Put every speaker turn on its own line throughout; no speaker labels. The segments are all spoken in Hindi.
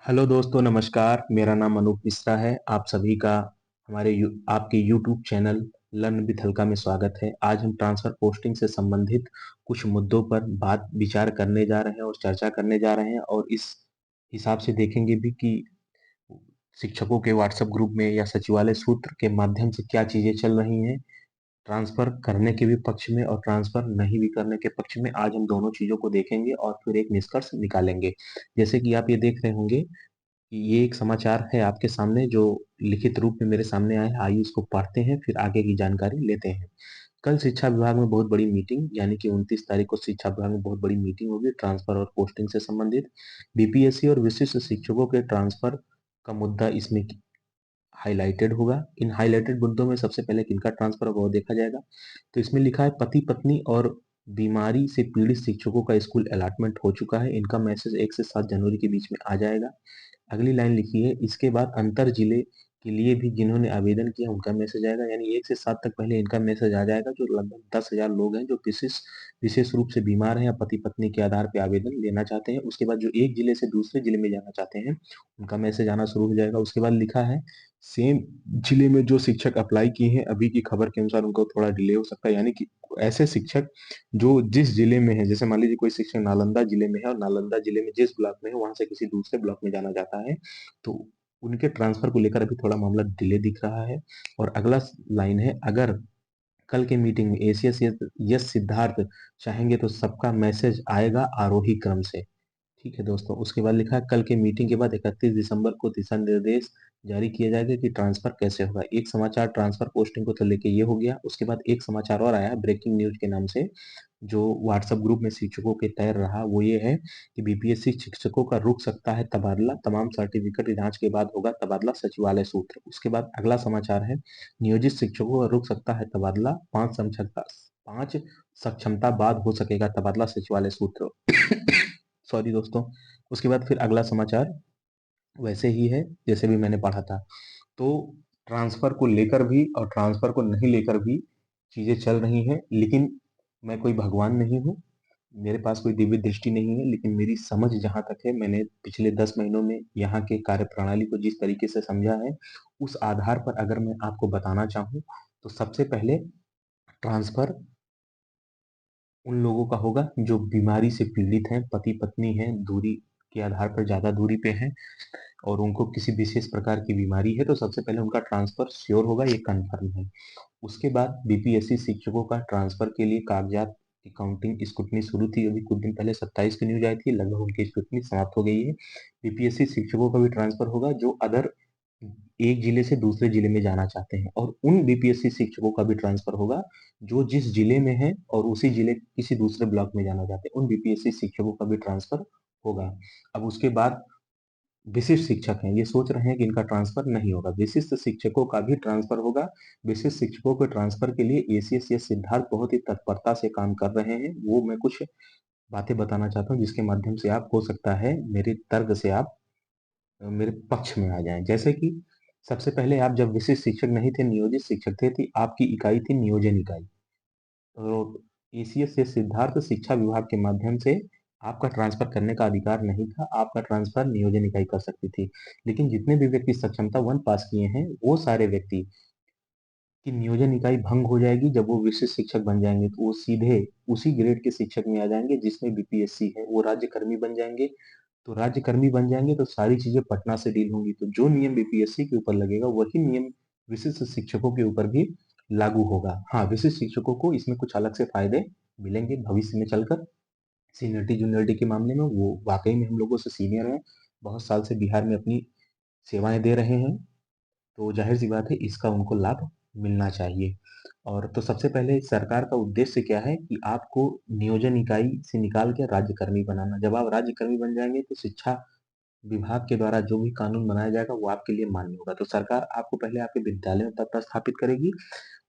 हेलो दोस्तों, नमस्कार। मेरा नाम अनूप मिश्रा है। आप सभी का आपके यूट्यूब चैनल लर्न विद हल्का में स्वागत है। आज हम ट्रांसफर पोस्टिंग से संबंधित कुछ मुद्दों पर बात विचार करने जा रहे हैं और चर्चा करने जा रहे हैं, और इस हिसाब से देखेंगे भी कि शिक्षकों के व्हाट्सएप ग्रुप में या सचिवालय सूत्र के माध्यम से क्या चीजें चल रही हैं, ट्रांसफर करने के भी पक्ष में और ट्रांसफर नहीं भी करने के पक्ष में। आज हम दोनों चीजों को देखेंगे और फिर एक निष्कर्ष निकालेंगे। जैसे कि आप ये देख रहे होंगे कि ये एक समाचार है आपके सामने जो लिखित रूप में मेरे सामने आया है। आइए इसको पढ़ते हैं, फिर आगे की जानकारी लेते हैं। कल शिक्षा विभाग में बहुत बड़ी मीटिंग, यानी कि 29 तारीख को शिक्षा विभाग में बहुत बड़ी मीटिंग होगी ट्रांसफर और पोस्टिंग से संबंधित। बीपीएससी और विशिष्ट शिक्षकों के ट्रांसफर का मुद्दा इसमें हाईलाइटेड होगा। इन हाईलाइटेड मुद्दों में सबसे पहले किनका ट्रांसफर होगा वो देखा जाएगा। तो इसमें लिखा है पति पत्नी और बीमारी से पीड़ित शिक्षकों का स्कूल अलॉटमेंट हो चुका है। इनका मैसेज 1 से 7 जनवरी के बीच में आ जाएगा। अगली लाइन लिखी है, इसके बाद अंतर जिले के लिए भी जिन्होंने आवेदन किया उनका मैसेज आएगा। यानी 1 से 7 तक पहले इनका मैसेज आ जाएगा, जो लगभग 10,000 लोग हैं जो विशेष विशेष रूप से बीमार हैं या पति पत्नी के आधार पर आवेदन लेना चाहते हैं। उसके बाद जो एक जिले से दूसरे जिले में जाना चाहते हैं उनका मैसेज आना शुरू हो जाएगा। उसके बाद लिखा है, सेम जिले में जो शिक्षक अप्लाई किए हैं अभी की खबर के अनुसार उनको थोड़ा डिले हो सकता है। यानी कि ऐसे शिक्षक जो जिस जिले में है, जैसे मान लीजिए कोई शिक्षक नालंदा जिले में है और नालंदा जिले में जिस ब्लॉक में है वहां से किसी दूसरे ब्लॉक में जाना चाहता है, तो उनके ट्रांसफर को लेकर अभी थोड़ा मामला डिले दिख रहा है। और अगला लाइन है, अगर कल के मीटिंग में एसीएस यस सिद्धार्थ चाहेंगे तो सबका मैसेज आएगा आरोही क्रम से। ठीक है दोस्तों। उसके बाद लिखा है, कल के मीटिंग के बाद 31 दिसंबर को दिशा निर्देश जारी किया जाएगा कि ट्रांसफर कैसे होगा। एक समाचार ट्रांसफर पोस्टिंग को तो लेके ये हो गया। उसके बाद एक समाचार और आया ब्रेकिंग न्यूज के नाम से, जो व्हाट्सएप ग्रुप में शिक्षकों के तैर रहा। वो ये है कि बीपीएससी शिक्षकों का रुक सकता है तबादला, तमाम सर्टिफिकेट जांच के बाद होगा तबादला, सचिवालय सूत्र। उसके बाद अगला समाचार है, नियोजित शिक्षकों का रुक सकता है तबादला, 5 सक्षमता बाद हो सकेगा तबादला, सचिवालय सूत्र। सॉरी दोस्तों। उसके बाद फिर अगला समाचार वैसे ही है जैसे भी मैंने पढ़ा था। तो ट्रांसफर को लेकर भी और ट्रांसफर को नहीं लेकर भी चीजें चल रही हैं। लेकिन मैं कोई भगवान नहीं हूँ, मेरे पास कोई दिव्य दृष्टि नहीं है, लेकिन मेरी समझ जहां तक है, मैंने पिछले 10 महीनों में यहाँ के कार्य प्रणाली को जिस तरीके से समझा है, उस आधार पर अगर मैं आपको बताना चाहूँ तो सबसे पहले ट्रांसफर उन लोगों का होगा जो बीमारी से पीड़ित हैं, पति पत्नी हैं, दूरी के आधार पर ज्यादा दूरी पे हैं और उनको किसी विशेष प्रकार की बीमारी है, तो सबसे पहले उनका ट्रांसफर श्योर होगा, ये कंफर्म है। उसके बाद बीपीएससी शिक्षकों का ट्रांसफर के लिए कागजात की काउंटिंग स्क्रूटनी शुरू थी। अभी कुछ दिन पहले 27 की न्यूज आई थी, लगभग उनकी स्क्रूटनी समाप्त हो गई है। बीपीएससी शिक्षकों का भी ट्रांसफर होगा जो अदर एक जिले से दूसरे जिले में जाना चाहते हैं, और उन बीपीएससी शिक्षकों का भी ट्रांसफर होगा जो जिस जिले में है और उसी जिले के किसी दूसरे ब्लॉक में जाना चाहते हैं, उन बीपीएससी शिक्षकों का भी ट्रांसफर होगा। अब उसके बाद विशिष्ट शिक्षक हैं, ये सोच रहे हैं कि इनका ट्रांसफर नहीं होगा, विशिष्ट शिक्षकों का भी ट्रांसफर होगा। विशिष्ट शिक्षकों के ट्रांसफर के लिए एसीएस या सिद्धार्थ बहुत ही तत्परता से काम कर रहे हैं। वो मैं कुछ बातें बताना चाहता हूँ जिसके माध्यम से आप, हो सकता है मेरे तर्क से आप मेरे पक्ष में आ जाएं। जैसे कि सबसे पहले, आप जब विशिष्ट शिक्षक नहीं थे, नियोजित शिक्षक थे, तो आपकी इकाई थी नियोजन इकाई। तो एसीएस से सिद्धार्थ शिक्षा विभाग के माध्यम से आपका ट्रांसफर करने का अधिकार नहीं था, आपका ट्रांसफर नियोजन इकाई कर सकती थी। लेकिन जितने भी व्यक्ति सक्षमता 1 पास किए हैं, वो सारे व्यक्ति की नियोजन इकाई भंग हो जाएगी। जब वो विशिष्ट शिक्षक बन जाएंगे तो वो सीधे उसी ग्रेड के शिक्षक में आ जाएंगे जिसमें बीपीएससी है। वो राज्यकर्मी बन जाएंगे। तो राज्यकर्मी बन जाएंगे तो सारी चीजें पटना से डील होंगी। तो जो नियम बीपीएससी के ऊपर लगेगा वही नियम विशिष्ट शिक्षकों के ऊपर भी लागू होगा। हाँ, विशिष्ट शिक्षकों को इसमें कुछ अलग से फायदे मिलेंगे भविष्य में चलकर। सीनियरिटी जूनियरिटी के मामले में वो वाकई में हम लोगों से सीनियर हैं, बहुत साल से बिहार में अपनी सेवाएं दे रहे हैं, तो जाहिर सी बात है इसका उनको लाभ मिलना चाहिए। और तो सबसे पहले सरकार का उद्देश्य क्या है कि आपको नियोजन इकाई से निकाल के राज्यकर्मी बनाना। जब आप राज्यकर्मी बन जाएंगे तो शिक्षा विभाग के द्वारा जो भी कानून बनाया जाएगा वो आपके लिए मान्य होगा। तो सरकार आपको पहले आपके विद्यालय में पदस्थापित करेगी।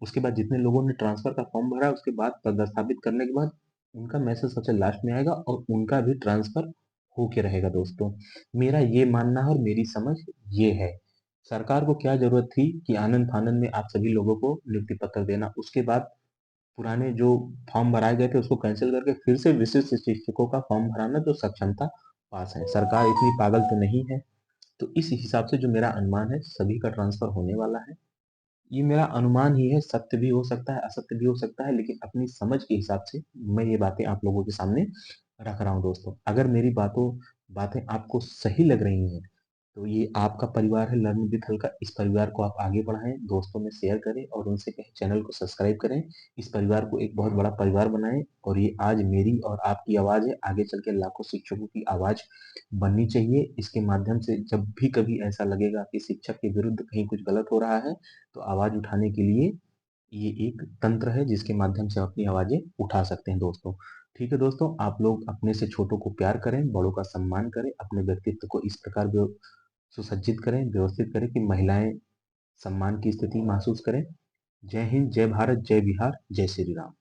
उसके बाद जितने लोगों ने ट्रांसफर का फॉर्म भरा, उसके बाद पदस्थापित करने के बाद उनका मैसेज सबसे लास्ट में आएगा और उनका भी ट्रांसफर होके रहेगा। दोस्तों, मेरा ये मानना है और मेरी समझ ये है। सरकार को क्या जरूरत थी कि आनंद फानंद में आप सभी लोगों को नियुक्ति पत्र देना, उसके बाद पुराने जो फॉर्म भराए गए थे उसको कैंसिल करके फिर से विशिष्ट शिक्षकों का फॉर्म भराना जो सक्षमता पास है। सरकार इतनी पागल तो नहीं है तो इस हिसाब से जो मेरा अनुमान है सभी का ट्रांसफर होने वाला है। ये मेरा अनुमान ही है, सत्य भी हो सकता है, असत्य भी हो सकता है, लेकिन अपनी समझ के हिसाब से मैं ये बातें आप लोगों के सामने रख रहा हूँ दोस्तों। अगर मेरी बातें आपको सही लग रही हैं, तो ये आपका परिवार है लर्न विद हल्का, इस परिवार को आप आगे बढ़ाएं, दोस्तों में शेयर करें और उनसे कहें चैनल को सब्सक्राइब करें। इस परिवार को एक बहुत बड़ा परिवार बनाएं और ये आज मेरी और आपकी आवाज है, आगे चल के लाखों शिक्षकों की आवाज बननी चाहिए। इसके माध्यम से जब भी कभी ऐसा लगेगा कि शिक्षक के विरुद्ध कहीं कुछ गलत हो रहा है, तो आवाज उठाने के लिए ये एक तंत्र है जिसके माध्यम से हम अपनी आवाजें उठा सकते हैं दोस्तों। ठीक है दोस्तों, आप लोग अपने से छोटों को प्यार करें, बड़ों का सम्मान करें, अपने व्यक्तित्व को इस प्रकार सुसज्जित करें, व्यवस्थित करें कि महिलाएं सम्मान की स्थिति महसूस करें। जय हिंद, जय भारत, जय बिहार, जय श्री राम।